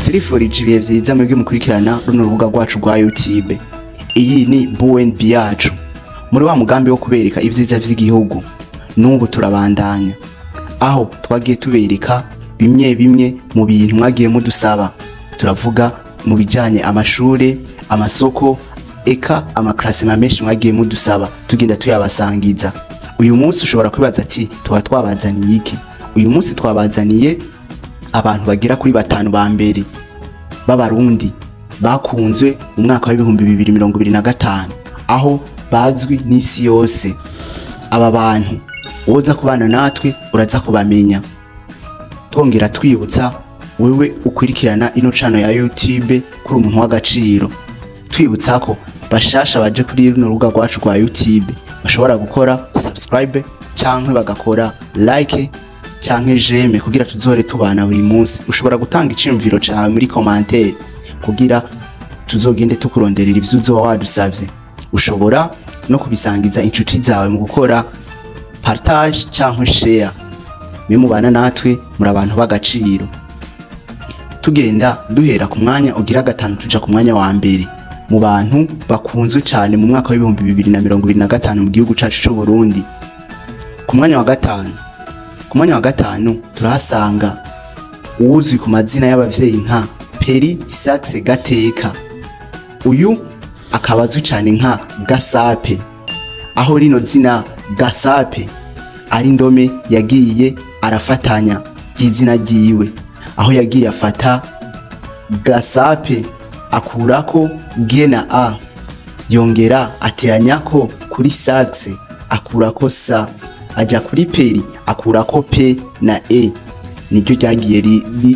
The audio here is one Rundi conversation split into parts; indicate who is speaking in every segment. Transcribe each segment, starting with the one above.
Speaker 1: turifurije ibihe vyiza mwebwe mukurikirana runo rubuga rwacu rwa YouTube. Iyi ni BNB yacu. Muri wa mugambi wo kubereka ivyiza vy'igihugu. N'ubu turabandanya. Aho twagiye tubereka bimwe mu bintu mwagiye mudusaba. Turavuga mu bijanye amashure, amasoko, eka amakrasema menshi mwagiye mudusaba. Tugenda tuyabasangiza. Uyu munsi ushobora kwibaza ati twabazaniye iki? Uyu munsi twabazaniye abantu bagera kuri 5 ba mbere b'abarundi bakunzwe mu mwaka wa 2025 aho bazwi n'isi yose. Aba bantu woza kubana natwe uraza kubamenya. Twongera twibutsa wewe ukurikirana ino channel ya YouTube kuri umuntu w'agaciro. Twibutsa ko bashasha baje kuri runo rubuga rwacu rwa YouTube bashobora gukora subscribe canke bagakora like canke j'aime kugira tuzohore tubana buri munsi. Ushobora gutanga iciyumviro cawe muri commentaire kugira tuzogende tukuronderera ivyo uzoba wadusavye. Ushobora no kubisangiza inshuti zawe mu gukora partage canke share. Mubana natwe muri abantu b'agaciro. Tugenda duhera ku mwanya ugira gatanu tuja ku mwanya wa mbere mu bantu bakunzwe cyane mu mwaka wa 2025 mu gihugu cacu cy'u Burundi. Ku mwanya wa gatanu turahasanga uwuzwi ku mazina y'abavyeyi nka Peri Saxe Gateka. Uyu akabazwi cyane nka Gasape, aho rino zina Gasape ari ndome yagiye arafatanya y'izina ryiwe, aho yagiye afata Gasape akurako G na A, yongera ateranyako kuri Saxe akurako Sa, aja kuri Peri akurako P na E, niryo ryagiye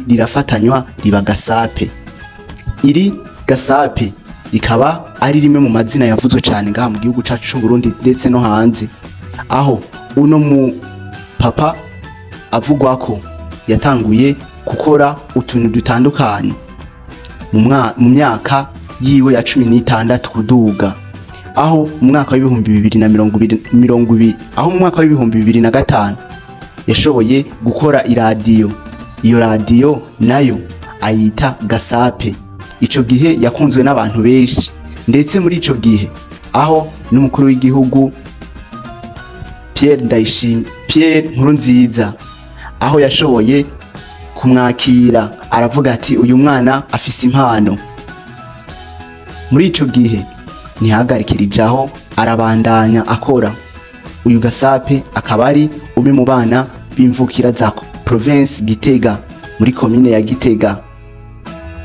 Speaker 1: rirafatanywa riba Gasape. Iri Gasape rikaba ari rimwe mu mazina yavuzwe cyane ngaha mu gihugu cacu cy'u Burundi ndetse no hanze, aho uno mu papa avugwa ko yatanguye gukora utuntu dutandukanye mu myaka yiwe ya 16 kuduga, aho mu mwaka wa 2020 aho mu mwaka wa 2025 yashoboye gukora iradiyo. Iyo radiyo nayo ayita Gasape. Ico gihe yakunzwe n'abantu benshi, ndetse muri ico gihe aho n'umukuru w'igihugu Pierre Nkurunziza aho yashoboye kumwakira aravuga ati uyu mwana afise impano. Muri ico gihe ntihagarikirijaho arabandanya akora. Uyu Gasape akaba ari umwe mu bana b'imvukira za province Gitega muri commune ya Gitega.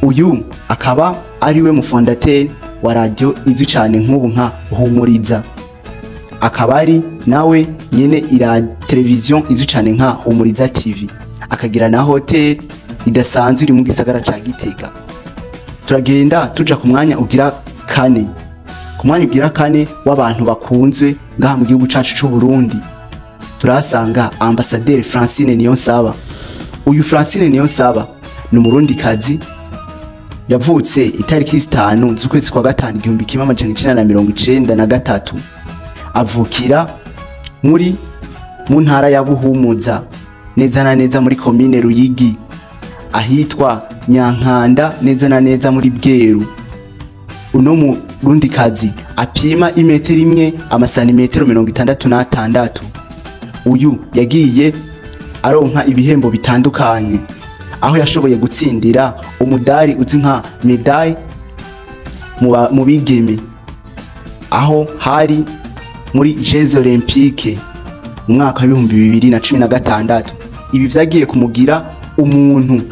Speaker 1: Uyu akaba ari we mufondateur wa radio izwi cyane nk'ubu nka Humuriza. Akaba ari nawe nyene ira television izwi cyane nka Humuriza TV. Akagira na hotel idasanzwe iri mu gisagara ca Gitega. Turagenda tuja ku mwanya ugira kane. Ku mwanya ugira kane w'abantu bakunzwe ngaha mu gihugu cacu cy'u Burundi turasanga Ambassadeur Francine Niyonsaba. Uyu Francine Niyonsaba ni umurundi kazi yavutse itariki 5 z'ukwezi kwa gatanu 1993. Avukira mu ntara ya Buhumuza, neza na neza muri commune Ruyigi, ahitwa Nyankanda, neza na neza muri Bweru. Uno murundi kazi apima imetero imwe amasantimetero 66. Uyu yagiye aronka ibihembo bitandukanye, aho yashoboye gutsindira umudari uzwi nka medaille mu bigeme, aho hari muri Jeux Olympiques mu mwaka wa 2016. Ibi vyagiye kumugira umuntu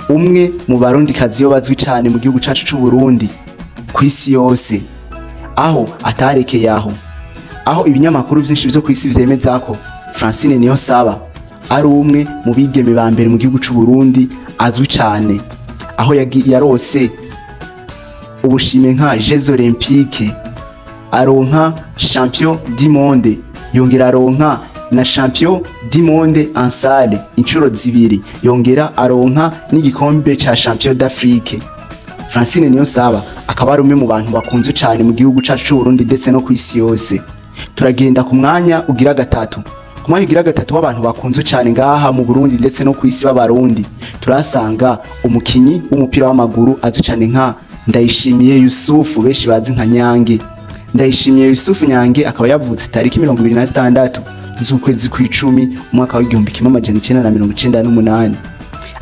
Speaker 1: umwe mu barundi kazi yo bazwi cyane mu gihugu cacu cy'u Burundi kwisi yose, aho atarekeye aho ibinyamakuru byinshi byo kwisi vyemeza ko Francine Niyonsaba ari umwe mu bigeme ba mbere mu gihugu cy'u Burundi azwi cyane, aho yarose ubushime nka Jeux Olympiques, aronka champion du monde, yongera aronka na champion du monde en salle inshuro zibiri, yongera aronka n'igikombe ca champion d'Afrique. Francine Niyonsaba akaba ari umwe mu bantu bakunzwe cyane mu gihugu cacu cy'u Burundi ndetse no kwisi yose. Turagenda ku mwanya ugira gatatu. ku mwanya ugira gatatu w'abantu bakunzwe cyane ngaha mu Burundi ndetse no ku isi b'abarundi turasanga umukinyi w'umupira w'amaguru azwi cyane nka Ndayishimiye Yusufu benshi bazi nka Nyange. Ndayishimiye Yusufu Nyange akaba yavutse tariki 26 z'ukwezi kw'icumi umwaka w'igihumbi kimwe amajana 1998.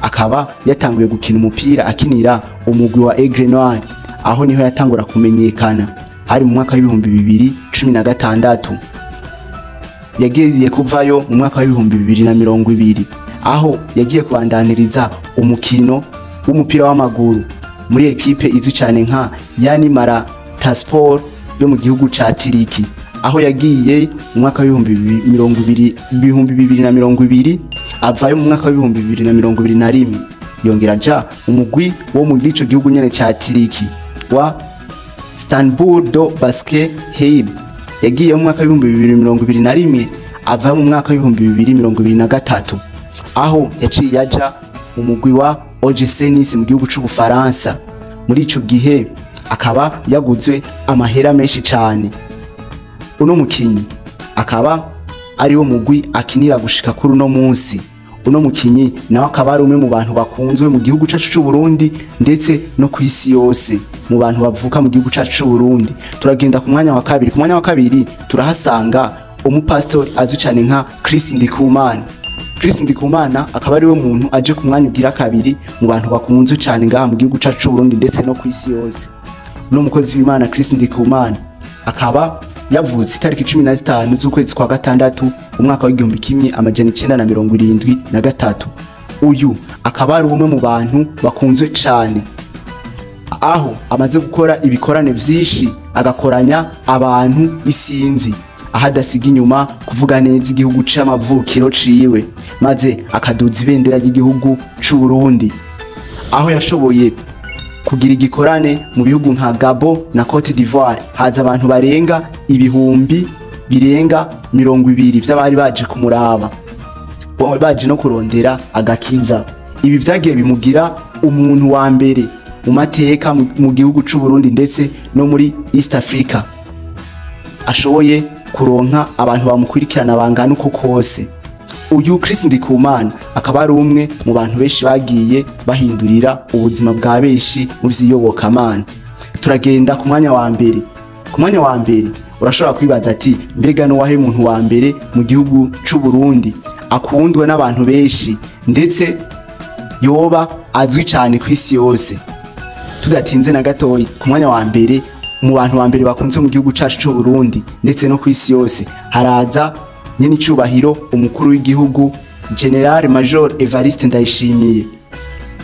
Speaker 1: Akaba yatanguye gukina umupira akinira umugwi wa Aigle Noir, aho niho yatangura kumenyekana hari mu mwaka w'ibihumbi 2016. Yagiye kuvayo mu mwaka w'ibihumbi 2020, aho yagiye kubandaniriza umukino w'umupira w'amaguru muri ekipe izwi cyane nka Yani Maratasport yo mu gihugu ca Tiriki, aho yagiye mu mwaka w'ibihumbi 2020 avayo mu mwaka w'ibihumbi 2021 yongera aja umugwi wo mu gico gihugu nyene ca Tiriki wa Istanbul do Basketball. Yagiye mu mwaka w'ibihumbi 2021 ava mu mwaka w'ibihumbi 2023, aho yaciye yaja umugwi wa OGC Nice mu gihugu c'Ubufaransa. Muri ico gihe akaba yaguzwe amahera menshi cyane. Uno mukinyi akaba ari wo mugwi akinira gushika kuri uno munsi. Uno mukinyi nawe akaba ari umwe mu bantu bakunzwe mu gihugu cacu c'u Burundi ndetse no ku isi yose, mu bantu bavuka mu gihugu cacu c'u Burundi. Turagenda ku mwanya wa kabiri. Ku mwanya wa kabiri turahasanga umupastori azwi cyane nka Chris Ndikumana. Chris Ndikumana akaba ari we muntu aje ku mwanya ugira kabiri mu bantu bakunzwe cyane ngaha mu gihugu cacu c'u Burundi ndetse no ku isi yose. Uno mukozi w'Imana Chris Ndikumana akaba yavutse itariki 15 z'ukwezi kwa gatandatu umwaka w'igihumbi kimwe amajana 1973. Uyu akaba ari umwe mu bantu bakunzwe cyane, aho amaze gukora ibikorane vyinshi agakoranya abantu isinzi, ahadasiga inyuma kuvuga neza igihugu c'amavukiro ciwe, maze akaduza ibendera ry'igihugu c'u Burundi, aho yashoboye kugira igikorane mu bihugu nka Gabon na Cote d'Ivoire. Haza abantu barenga ibihumbi birenga 20 vy'abari baje kumuraba, baje no kurondera agakiza. Ibi vyagiye bimugira umuntu wa mbere mu mateka mu gihugu c'u Burundi ndetse no muri East Africa, ashoboye kuronka abantu bamukurikirana bangana uko kose. Uyu Chris Ndikumana akaba ari umwe mu bantu benshi bagiye bahindurira ubuzima bwa benshi mu vyiyobokamana. Turagenda ku mwanya wa mbere. Ku mwanya wa mbere urashobora kwibaza ati mbega no wahe muntu wa mbere mu gihugu c'u Burundi akundwe n'abantu benshi ndetse yoba azwi cyane ku isi yose? Tudatinze na gatoyi, ku mwanya wa mbere mu bantu wa mbere bakunze mu gihugu cacu c'u Burundi ndetse no ku isi yose haraza nyene icubahiro umukuru w'igihugu General Major Evariste Ndayishimiye.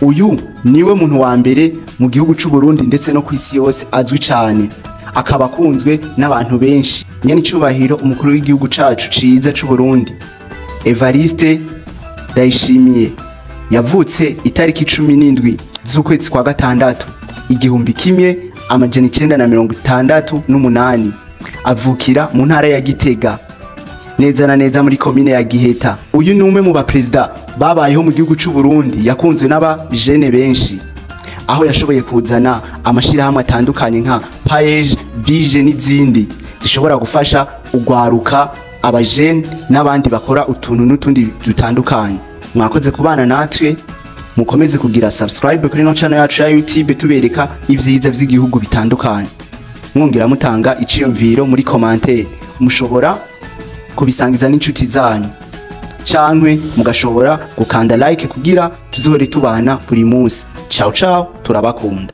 Speaker 1: Uyu niwe muntu wa mbere mu gihugu c'u Burundi ndetse no ku isi yose azwi cyane, akaba akunzwe n'abantu benshi. Nyene icubahiro umukuru w'igihugu cacu ciza c'u Burundi Evariste Ndayishimiye yavutse itariki 17 z'ukwezi kwa gatandatu igihumbi kimwe amajana 1968, avukira mu ntara ya Gitega neza na neza muri komine ya Giheta. Uyu ni umwe mu baperezida babayeho mu gihugu c'u Burundi yakunzwe n'aba jene benshi, aho yashoboye kuzana amashirahamwe atandukanye nka Paege, Bije n'izindi zishobora gufasha ugwaruka abajene n'abandi bakora utuntu n'utundi dutandukanye. Mwakoze kubana natwe, mukomeze kugira subscribe kuri no channel yacu ya YouTube tubereka ivyiza vy'igihugu bitandukanye. Mwongera mutanga iciyumviro muri commentaire, mushobora kubisangiza n'inshuti zanyu cankwe mugashobora gukanda like kugira tuzohore tubana buri munsi. Ciao ciao, turabakunda.